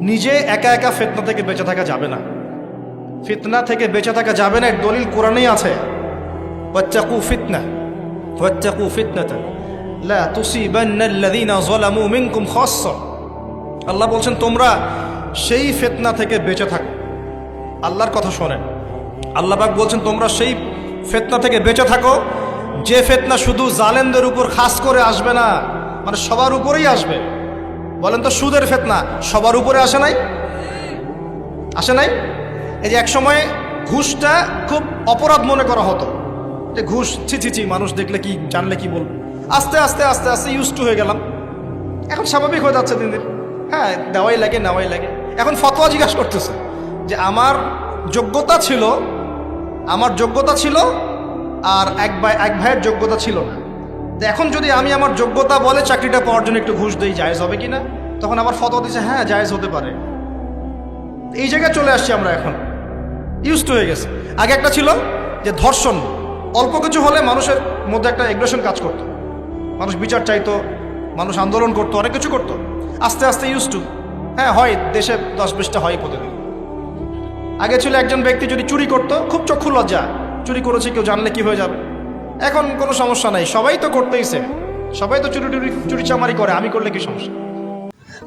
নিজে একা একা ফিতনা থেকে বেঁচে থাকা যাবে না। ফিতনা থেকে বেঁচে থাকা যাবে না, এর দলিল কোরআনেই আছে। ওয়াত্তাকু ফিতনা ওয়াত্তাকু ফিতনাতান লা তুসিবান্নাল্লাযীনা যালামু মিনকুম খাসসা। আল্লাহ বলছেন তোমরা সেই ফিতনা থেকে বেঁচে থাকো। আল্লাহর কথা শোনেন, আল্লাহ পাক বলছেন তোমরা সেই ফিতনা থেকে বেঁচে থাকো যে ফিতনা শুধু জালেমদের উপর খাস করে আসবে না, মানে সবার উপরেই আসবে। বলেন তো, সুদের ফিতনা সবার উপরে আসে নাই? আসে নাই? এই যে এক সময় ঘুষটা খুব অপরাধ মনে করা হতো, যে ঘুষ ছি, মানুষ দেখলে কি জানলে কি বলবে। আস্তে আস্তে আস্তে আস্তে ইউজ টু হয়ে গেলাম, এখন স্বাভাবিক হয়ে যাচ্ছে দিন দিন। হ্যাঁ, নেওয়াই লাগে। এখন ফতোয়া জিজ্ঞাসা করতেছে যে আমার যোগ্যতা ছিল আর এক ভাইয়ের যোগ্যতা ছিল না। এখন যদি আমি আমার যোগ্যতা বলে চাকরিটা পাওয়ার জন্য একটু ঘুষ দিই, জায়েজ হবে কিনা? তখন আবার ফতোয়া দিচ্ছে হ্যাঁ জায়েজ হতে পারে। এই জায়গায় চলে আসছি আমরা, এখন ইউজ টু হয়ে গেছে। আগে একটা ছিল যে ধর্ষণ, অল্প কিছু হলে মানুষের মধ্যে একটা এগ্রেশন কাজ করতো, মানুষ বিচার চাইতো, মানুষ আন্দোলন করতো, অনেক কিছু করতো। আস্তে আস্তে ইউজ টু, হ্যাঁ হয়, দেশে 10-20টা হয় প্রতিদিন। আগে ছিল একজন ব্যক্তি যদি চুরি করতো, খুব চক্ষু লজ্জা, চুরি করেছে কেউ জানলে কি হয়ে যাবে। এখন কোনো সমস্যা নাই, সবাই তো করতেইছে, সবাই তো চুরি চামারি করে, আমি করলে কি সমস্যা?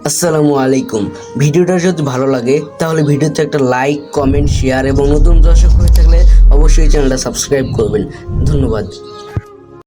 আসসালামু আলাইকুম। ভিডিওটা যদি ভালো লাগে তাহলে ভিডিওতে একটা লাইক, কমেন্ট, শেয়ার এবং নতুন দর্শক হয়ে থাকলে অবশ্যই চ্যানেলটা সাবস্ক্রাইব করবেন। ধন্যবাদ।